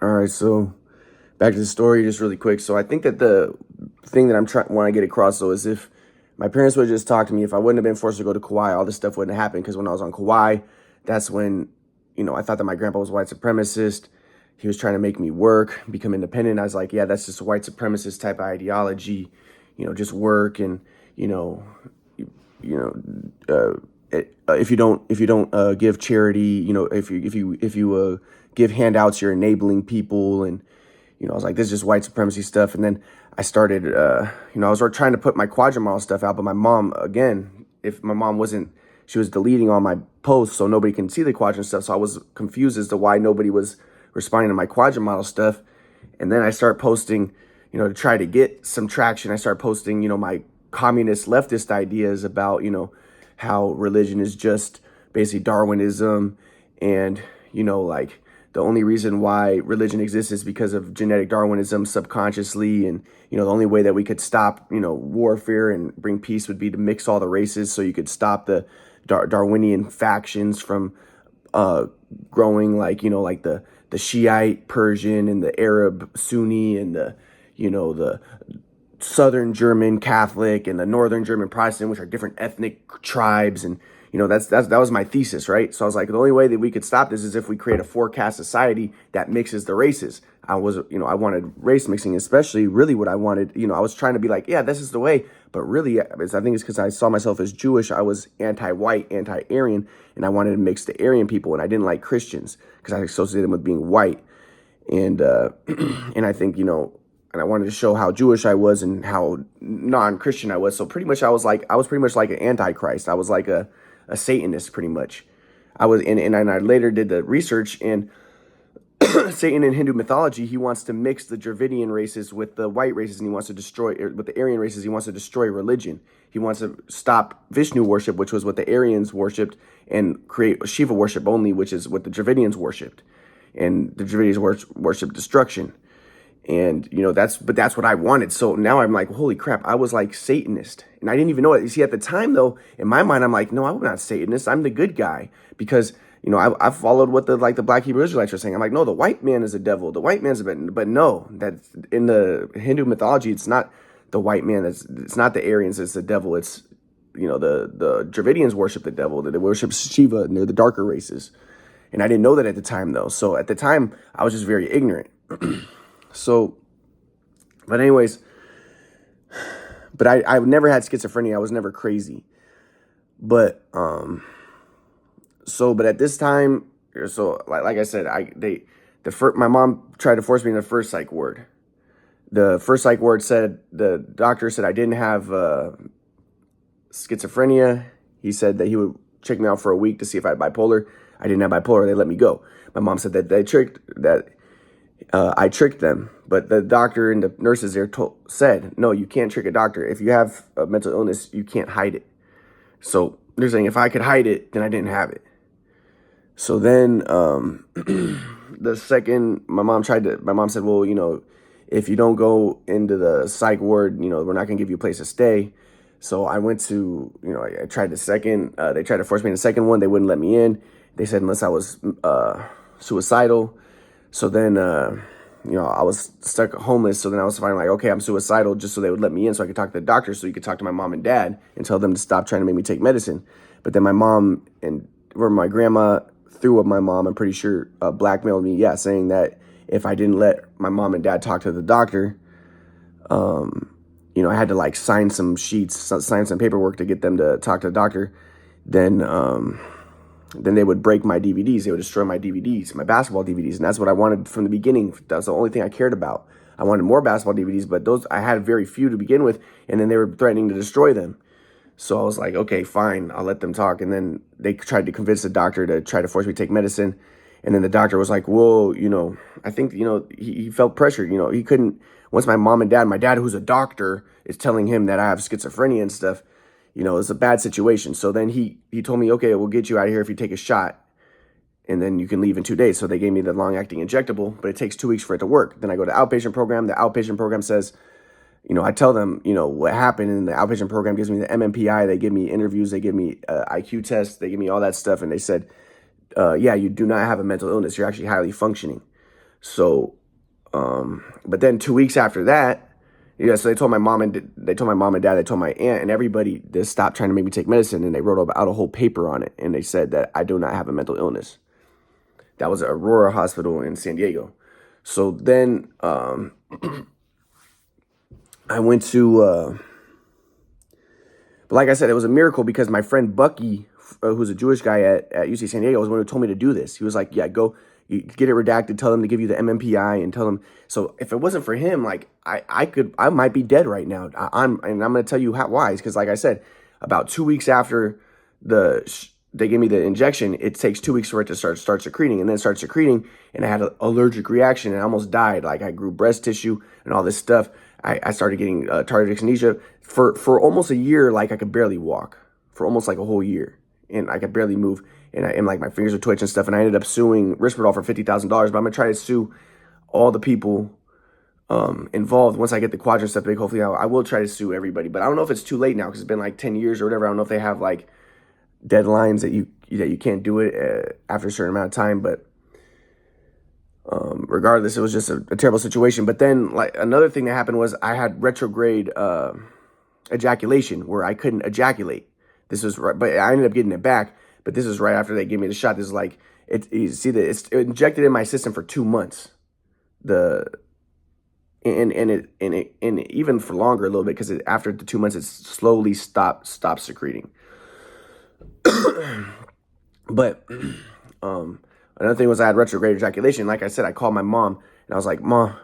All right, so back to the story just really quick. So I think that the thing that I'm trying want to get across though is if my parents would have just talked to me, if I wouldn't have been forced to go to Kauai, all this stuff wouldn't have happened. Because when I was on Kauai, that's when I thought that my grandpa was a white supremacist. He was trying to make me work, become independent. I was like, yeah, that's just a white supremacist type of ideology. Just work and you know, you if you don't give charity, if you give handouts, you're enabling people. And I was like, this is just white supremacy stuff. And then I started, I was trying to put my quadrilateral stuff out, but my mom, again, if my mom wasn't, she was deleting all my posts so nobody can see the quadrant stuff. So I was confused as to why nobody was responding to my quadrilateral stuff. And then I start posting, to try to get some traction. I start posting, my communist leftist ideas about, how religion is just basically Darwinism. And, like the only reason why religion exists is because of genetic Darwinism subconsciously. And, the only way that we could stop, warfare and bring peace would be to mix all the races so you could stop the Darwinian factions from growing, like the Shiite Persian and the Arab Sunni and the Southern German Catholic and the Northern German Protestant, which are different ethnic tribes. And, that was my thesis, right? So I was like, the only way that we could stop this is if we create a forecast society that mixes the races. I wanted race mixing, especially really what I wanted. I was trying to be like, yeah, this is the way. But really, I think it's because I saw myself as Jewish. I was anti-white, anti-Aryan, and I wanted to mix the Aryan people. And I didn't like Christians because I associated them with being white. And, and I think, and I wanted to show how Jewish I was and how non-Christian I was. So pretty much I was pretty much like an antichrist. I was like a Satanist pretty much. And I later did the research, and Satan in Hindu mythology, he wants to mix the Dravidian races with the white races, and he wants to destroy, with the Aryan races, he wants to destroy religion. He wants to stop Vishnu worship, which was what the Aryans worshipped, and create Shiva worship only, which is what the Dravidians worshipped. And the Dravidians worship destruction. And, that's what I wanted. So now I'm like, holy crap, I was like Satanist. And I didn't even know it. You see, at the time, though, in my mind, I'm like, no, I'm not Satanist. I'm the good guy. Because, I followed what the Black Hebrew Israelites were saying. I'm like, no, the white man is a devil. The white man's a bit. But no, that in the Hindu mythology, it's not the white man. It's not the Aryans. It's the devil. It's, the Dravidians worship the devil. They worship Shiva, and they're the darker races. And I didn't know that at the time, though. So at the time, I was just very ignorant. So, but anyways, but I've never had schizophrenia. I was never crazy. But, but at this time, so like I said, my mom tried to force me in the first psych ward. The first psych ward said, the doctor said I didn't have schizophrenia. He said that he would check me out for a week to see if I had bipolar. I didn't have bipolar. They let me go. My mom said that I tricked them, but the doctor and the nurses there said, no, you can't trick a doctor. If you have a mental illness, you can't hide it. So they're saying if I could hide it, then I didn't have it. So then the second my mom said, well, if you don't go into the psych ward, we're not going to give you a place to stay. So I went to, I tried the second, they tried to force me in the second one. They wouldn't let me in. They said unless I was suicidal. So then, I was stuck homeless. So then I was finally like, okay, I'm suicidal, just so they would let me in so I could talk to the doctor, so you could talk to my mom and dad and tell them to stop trying to make me take medicine. But then my mom my grandma, through my mom, I'm pretty sure, blackmailed me, saying that if I didn't let my mom and dad talk to the doctor, I had to sign some sheets, sign some paperwork to get them to talk to the doctor. Then they would break my DVDs. They would destroy my DVDs, my basketball DVDs. And that's what I wanted from the beginning. That's the only thing I cared about. I wanted more basketball DVDs, but those I had very few to begin with. And then they were threatening to destroy them. So I was like, okay, fine, I'll let them talk. And then they tried to convince the doctor to try to force me to take medicine. And then the doctor was like, well, I think, he felt pressured. He couldn't, once my dad, who's a doctor, is telling him that I have schizophrenia and stuff, it's a bad situation. So then he told me, okay, we'll get you out of here if you take a shot, and then you can leave in 2 days. So they gave me the long-acting injectable, but it takes 2 weeks for it to work. Then I go to outpatient program. The outpatient program says, I tell them, what happened, and the outpatient program gives me the MMPI. They give me interviews. They give me IQ tests. They give me all that stuff. And they said, yeah, you do not have a mental illness. You're actually highly functioning. So, but then 2 weeks after that, yeah, so they told my mom and dad, they told my aunt and everybody to stop trying to make me take medicine, and they wrote out a whole paper on it, and they said that I do not have a mental illness. That was at Aurora Hospital in San Diego. So then I went to, but like I said, it was a miracle because my friend Bucky, who's a Jewish guy at UC San Diego, was the one who told me to do this. He was like, yeah, go you get it redacted, tell them to give you the MMPI and tell them. So if it wasn't for him, like I might be dead right now. I'm going to tell you why. Because like I said, about 2 weeks after they gave me the injection, it takes 2 weeks for it to start secreting, and then it starts secreting, and I had an allergic reaction and I almost died. Like I grew breast tissue and all this stuff. I started getting tardive dyskinesia for almost a year. Like I could barely walk for almost like a whole year, and I could barely move, and like my fingers would twitch and stuff. And I ended up suing Risperdal for $50,000. But I'm gonna try to sue all the people involved once I get the quadrant stuff big. Hopefully, I will try to sue everybody. But I don't know if it's too late now because it's been like 10 years or whatever. I don't know if they have like deadlines that you can't do it after a certain amount of time. But regardless, it was just a terrible situation. But then like another thing that happened was I had retrograde ejaculation where I couldn't ejaculate. This was right, but I ended up getting it back. But this is right after they gave me the shot. This is like you see that it's injected in my system for 2 months. And even for longer a little bit because after the 2 months it slowly stopped secreting. But another thing was I had retrograde ejaculation. Like I said, I called my mom and I was like, Mom,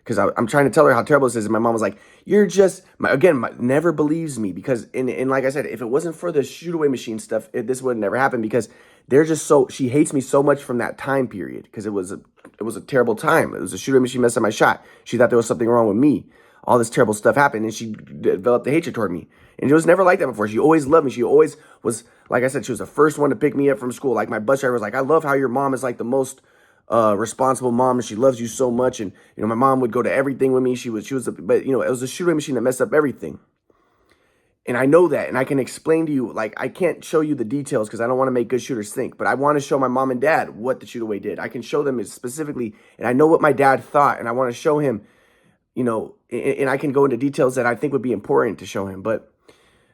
because I'm trying to tell her how terrible this is. And my mom was like, you're just, never believes me. Because, and like I said, if it wasn't for the shoot away machine stuff, this would never happen because they're just she hates me so much from that time period because it was a terrible time. It was a shoot away machine messed up my shot. She thought there was something wrong with me. All this terrible stuff happened and she developed a hatred toward me. And it was never like that before. She always loved me. She always was, like I said, she was the first one to pick me up from school. Like my bus driver was like, I love how your mom is like the most responsible mom and she loves you so much. And, my mom would go to everything with me. But it was a shoot away machine that messed up everything. And I know that, and I can explain to you, like, I can't show you the details because I don't want to make good shooters think, but I want to show my mom and dad what the shoot away did. I can show them specifically, and I know what my dad thought, and I want to show him, and I can go into details that I think would be important to show him. But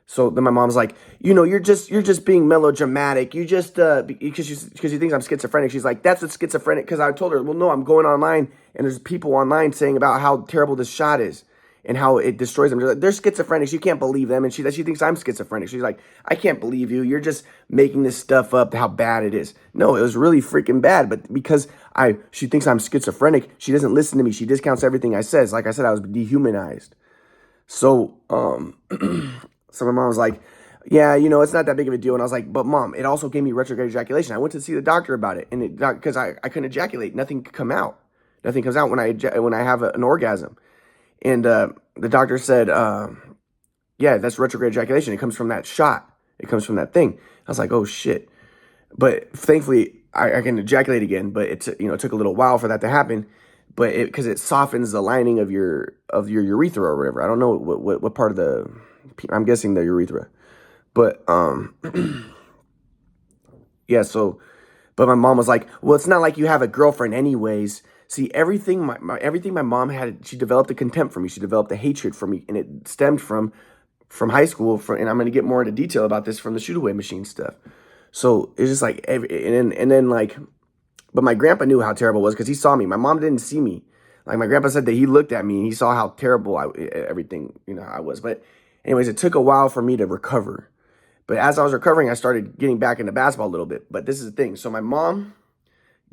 so then my mom's like, you're just being melodramatic. You just because you think I'm schizophrenic. She's like, that's what schizophrenic. Because I told her, well, no, I'm going online and there's people online saying about how terrible this shot is and how it destroys them. They're schizophrenics. You can't believe them. And she thinks I'm schizophrenic. She's like, I can't believe you. You're just making this stuff up. How bad it is. No, it was really freaking bad. But because she thinks I'm schizophrenic, she doesn't listen to me. She discounts everything I says. Like I said, I was dehumanized. So So my mom was like, yeah, it's not that big of a deal. And I was like, but Mom, it also gave me retrograde ejaculation. I went to see the doctor about it, and because I couldn't ejaculate, nothing could come out. Nothing comes out when I have an orgasm. And the doctor said, yeah, that's retrograde ejaculation. It comes from that shot. It comes from that thing. I was like, oh shit. But thankfully, I can ejaculate again. But it took a little while for that to happen. But because it softens the lining of your urethra or whatever. I don't know what part of the. I'm guessing the urethra, but yeah. So, but my mom was like, "Well, it's not like you have a girlfriend, anyways." See, everything my mom had, she developed a contempt for me. She developed a hatred for me, and it stemmed from high school. And I'm going to get more into detail about this from the shoot away machine stuff. So it's just like and then like, but my grandpa knew how terrible it was because he saw me. My mom didn't see me. Like my grandpa said that he looked at me and he saw how terrible everything I was, but. Anyways, it took a while for me to recover. But as I was recovering, I started getting back into basketball a little bit. But this is the thing. So my mom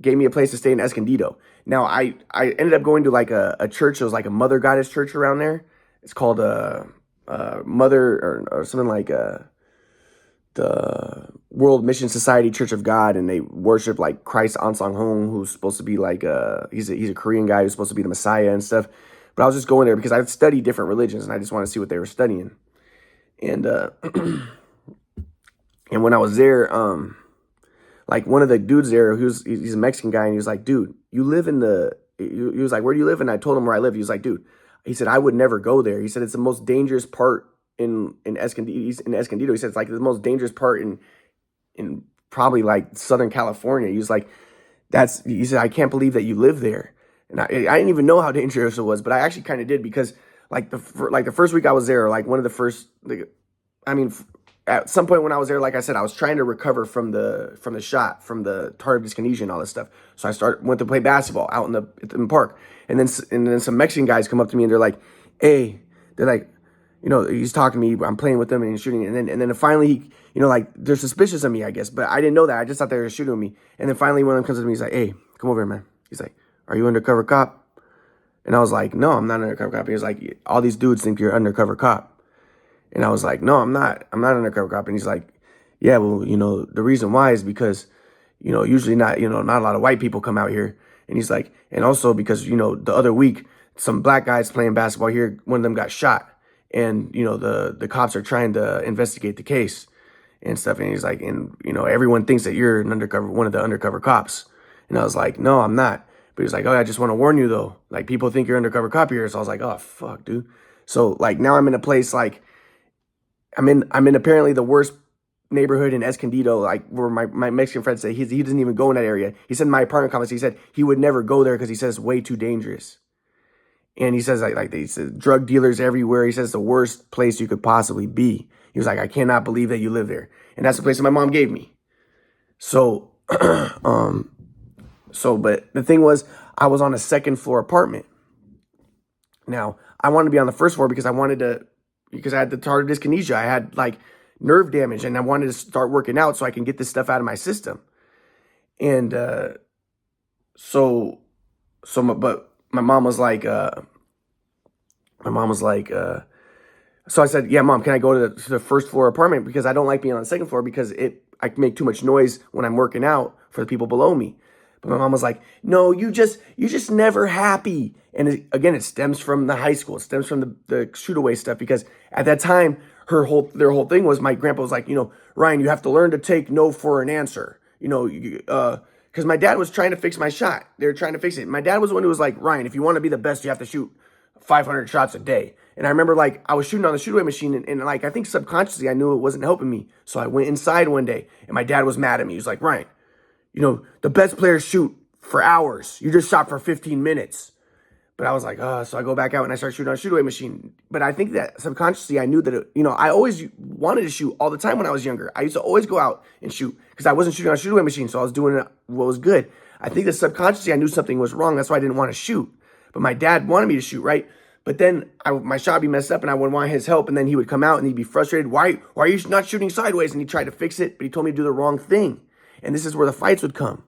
gave me a place to stay in Escondido. Now, I ended up going to like a church. It was like a Mother Goddess church around there. It's called Mother or something like the World Mission Society Church of God. And they worship like Christ Ansang Hong, who's supposed to be like he's a Korean guy who's supposed to be the Messiah and stuff. But I was just going there because I've studied different religions and I just want to see what they were studying. And and when I was there, like one of the dudes there, he's a Mexican guy, and he was like, dude, you live in he was like, where do you live? And I told him where I live. He was like, dude, he said, I would never go there. He said, it's the most dangerous part in Escondido. He said, it's like the most dangerous part in probably like Southern California. He was like, he said, I can't believe that you live there. And I didn't even know how dangerous it was, but I actually kind of did because like the first week I was there, like one of the first, like, I mean, at some point when I was there, like I said, I was trying to recover from the shot, from the tardive dyskinesia and all this stuff. So I went to play basketball out in the park, and then some Mexican guys come up to me and they're like, "Hey," they're like, he's talking to me. I'm playing with them and he's shooting, and then finally he, like they're suspicious of me, I guess, but I didn't know that. I just thought they were shooting me. And then finally one of them comes to me, he's like, "Hey, come over here, man." He's like, "Are you undercover cop?" And I was like, "No, I'm not an undercover cop." He was like, "All these dudes think you're an undercover cop." And I was like, "No, I'm not. I'm not an undercover cop." And he's like, "Yeah, well, the reason why is because, usually not a lot of white people come out here." And he's like, "And also because, the other week, some black guys playing basketball here, one of them got shot. And, the cops are trying to investigate the case and stuff." And he's like, "And, everyone thinks that you're one of the undercover cops." And I was like, "No, I'm not." But he was like, "Oh, I just want to warn you though. Like people think you're undercover cop here." So I was like, "Oh, fuck, dude." So like now I'm in a place like I'm in apparently the worst neighborhood in Escondido, like where my Mexican friend said he doesn't even go in that area. He said in my apartment complex, he said he would never go there because he says it's way too dangerous. And he says like he said drug dealers everywhere. He says it's the worst place you could possibly be. He was like, "I cannot believe that you live there." And that's the place that my mom gave me. So but the thing was, I was on a second floor apartment. Now, I wanted to be on the first floor because I had the tardive dyskinesia. I had like nerve damage and I wanted to start working out so I can get this stuff out of my system. And but my mom was like, so I said, "Yeah, Mom, can I go to the first floor apartment because I don't like being on the second floor because I can make too much noise when I'm working out for the people below me." But my mom was like, "No, you just never happy." And again, it stems from the high school. It stems from the shoot away stuff because at that time, their whole thing was my grandpa was like, "Ryan, you have to learn to take no for an answer." Because my dad was trying to fix my shot. They were trying to fix it. My dad was the one who was like, "Ryan, if you want to be the best, you have to shoot 500 shots a day." And I remember like I was shooting on the shoot away machine and like I think subconsciously I knew it wasn't helping me. So I went inside one day and my dad was mad at me. He was like, "Ryan, the best players shoot for hours. You just shot for 15 minutes. But I was like, so I go back out and I start shooting on a shoot away machine. But I think that subconsciously I knew that, I always wanted to shoot all the time when I was younger. I used to always go out and shoot because I wasn't shooting on a shoot away machine. So I was doing what was good. I think that subconsciously I knew something was wrong. That's why I didn't want to shoot. But my dad wanted me to shoot, right? But then my shot would be messed up and I would want his help. And then he would come out and he'd be frustrated. Why are you not shooting sideways? And he tried to fix it, but he told me to do the wrong thing. And this is where the fights would come.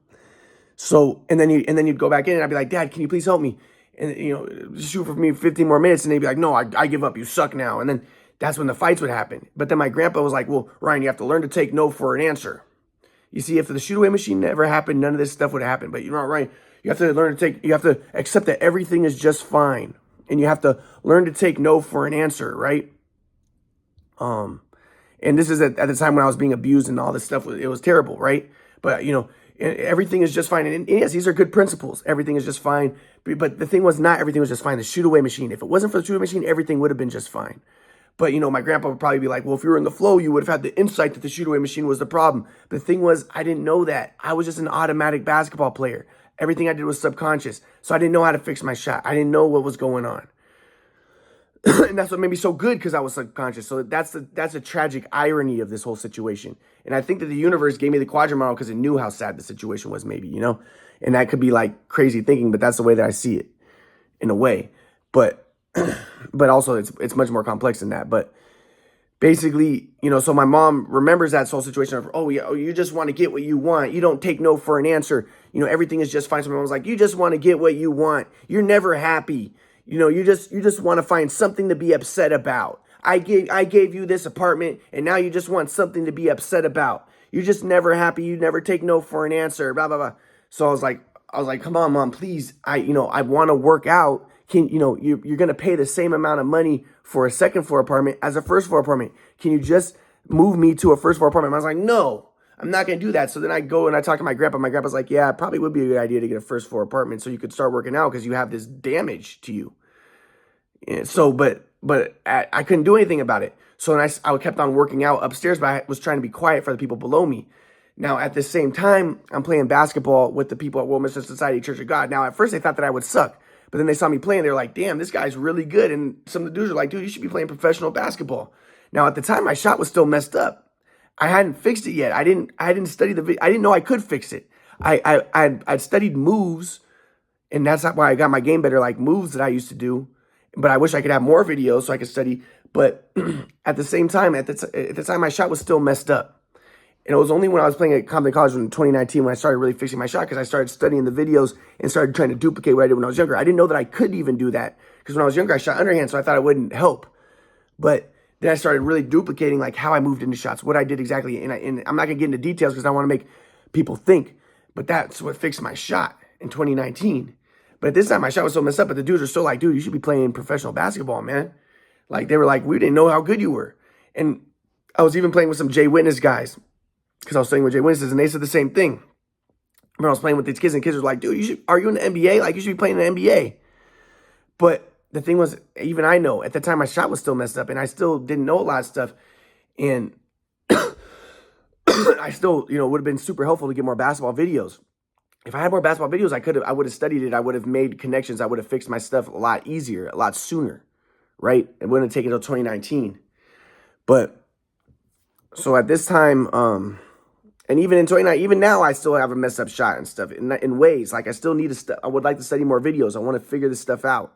So, and then you'd go back in and I'd be like, "Dad, can you please help me?" And, shoot for me 15 more minutes. And they'd be like, "No, I give up. You suck now." And then that's when the fights would happen. But then my grandpa was like, "Well, Ryan, you have to learn to take no for an answer." You see, if the shoot away machine never happened, none of this stuff would happen. But Ryan, you have to accept that everything is just fine. And you have to learn to take no for an answer, right? And this is at the time when I was being abused and all this stuff. It was terrible, right? But, everything is just fine. And yes, these are good principles. Everything is just fine. But the thing was not everything was just fine. The shoot away machine, if it wasn't for the shoot away machine, everything would have been just fine. But, my grandpa would probably be like, "Well, if you were in the flow, you would have had the insight that the shoot away machine was the problem." The thing was, I didn't know that. I was just an automatic basketball player. Everything I did was subconscious. So I didn't know how to fix my shot. I didn't know what was going on. And that's what made me so good because I was subconscious. So that's a tragic irony of this whole situation. And I think that the universe gave me the quadrant model because it knew how sad the situation was, maybe, and that could be like crazy thinking, but that's the way that I see it in a way. But also it's much more complex than that. But basically, so my mom remembers that whole situation of, "Oh, yeah, you just want to get what you want. You don't take no for an answer. Everything is just fine." So my mom was like, "You just want to get what you want. You're never happy. You just want to find something to be upset about. I gave you this apartment and now you just want something to be upset about. You're just never happy. You never take no for an answer, blah, blah, blah." So I was like, "Come on, Mom, please. I want to work out. You're going to pay the same amount of money for a second floor apartment as a first floor apartment. Can you just move me to a first floor apartment?" And I was like, "No, I'm not going to do that." So then I go and I talk to my grandpa. My grandpa's like, "Yeah, it probably would be a good idea to get a first floor apartment so you could start working out because you have this damage to you." And so, but I couldn't do anything about it. So then I kept on working out upstairs, but I was trying to be quiet for the people below me. Now, at the same time, I'm playing basketball with the people at Wilmington Society Church of God. Now, at first, they thought that I would suck. But then they saw me playing. They're like, damn, this guy's really good. And some of the dudes are like, dude, you should be playing professional basketball. Now, at the time, my shot was still messed up. I hadn't fixed it yet. I didn't study the video. I didn't know I could fix it. I'd studied moves, and that's not why I got my game better, like moves that I used to do. But I wish I could have more videos so I could study. But at the same time, at the time, my shot was still messed up. And it was only when I was playing at Compton College in 2019 when I started really fixing my shot, because I started studying the videos and started trying to duplicate what I did when I was younger. I didn't know that I could even do that, because when I was younger, I shot underhand, so I thought it wouldn't help. But then I started really duplicating like how I moved into shots, what I did exactly. And I'm not going to get into details because I want to make people think. But that's what fixed my shot in 2019. But at this time, my shot was so messed up. But the dudes are still like, dude, you should be playing professional basketball, man. Like, they were like, we didn't know how good you were. And I was even playing with some Jay Witness guys, because I was studying with Jay Witnesses, and they said the same thing. When I was playing with these kids, and kids were like, dude, are you in the NBA? Like, you should be playing in the NBA. But the thing was, even I know, at the time, my shot was still messed up, and I still didn't know a lot of stuff. And I still, would have been super helpful to get more basketball videos. If I had more basketball videos, I would have studied it. I would have made connections. I would have fixed my stuff a lot easier, a lot sooner, right? It wouldn't have taken until 2019. But, so at this time, and even in 2019, even now, I still have a messed up shot and stuff in ways. Like, I still need to, I would like to study more videos. I want to figure this stuff out.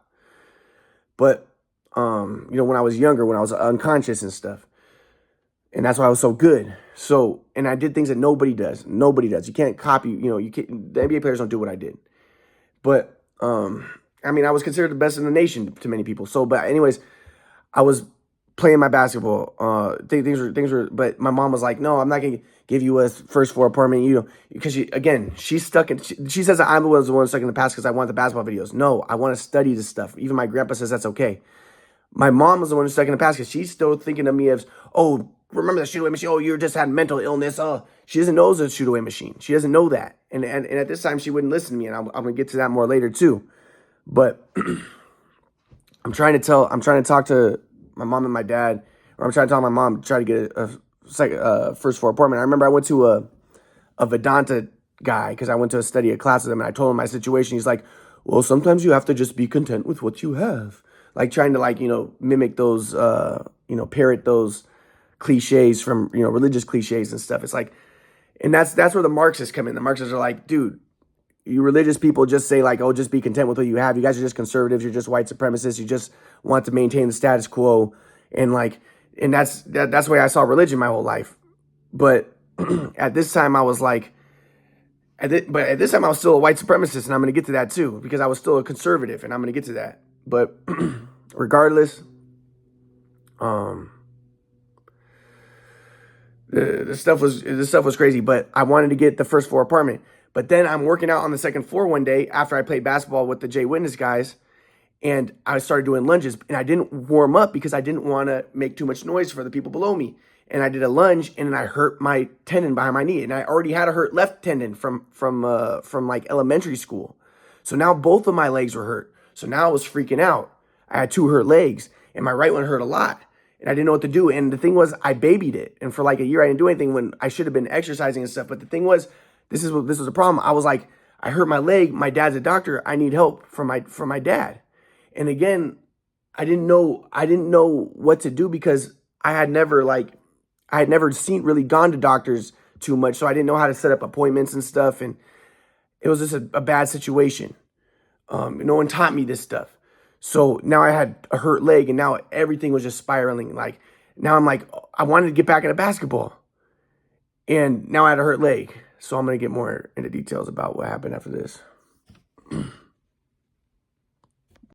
But, when I was younger, when I was unconscious and stuff, and that's why I was so good. So, and I did things that nobody does. Nobody does. You can't copy, you can't, the NBA players don't do what I did. But, I was considered the best in the nation to many people. So, but anyways, I was playing my basketball. Things were, but my mom was like, no, I'm not going to give you a first floor apartment, because she's stuck in, she says that I'm the one stuck in the past because I want the basketball videos. No, I want to study this stuff. Even my grandpa says that's okay. My mom was the one who's stuck in the past because she's still thinking of me as, oh, remember the shoot away machine? Oh, you just had mental illness. Oh, she doesn't know it's a shoot away machine. She doesn't know that. And at this time, she wouldn't listen to me. And I'm going to get to that more later too. But I'm trying to talk to my mom and my dad, or I'm trying to tell my mom to try to get a first floor apartment. I remember I went to a Vedanta guy because I went to study a class with him, and I told him my situation. He's like, well, sometimes you have to just be content with what you have. Like, trying to mimic those, parrot those cliches from, religious cliches and stuff. It's like, and that's where the Marxists come in. The Marxists are like, dude, you religious people just say like, oh, just be content with what you have. You guys are just conservatives. You're just white supremacists. You just want to maintain the status quo. And that's the way I saw religion my whole life. But at this time I was like, at this time I was still a white supremacist, and I'm going to get to that too, because I was still a conservative, and I'm going to get to that. But regardless, the stuff was crazy. But I wanted to get the first floor apartment. But then I'm working out on the second floor one day after I played basketball with the Jay Witness guys, and I started doing lunges, and I didn't warm up because I didn't want to make too much noise for the people below me. And I did a lunge, and then I hurt my tendon behind my knee, and I already had a hurt left tendon from like elementary school. So now both of my legs were hurt. So now I was freaking out. I had 2 hurt legs, and my right one hurt a lot, and I didn't know what to do. And the thing was, I babied it, and for like a year I didn't do anything when I should have been exercising and stuff. But the thing was, this was a problem. I was like, I hurt my leg. My dad's a doctor. I need help from my dad. And again, I didn't know what to do because I had never really gone to doctors too much. So I didn't know how to set up appointments and stuff. And it was just a bad situation. No one taught me this stuff. So now I had a hurt leg, and now everything was just spiraling. Like, now I'm like, I wanted to get back into basketball, and now I had a hurt leg. So I'm going to get more into details about what happened after this.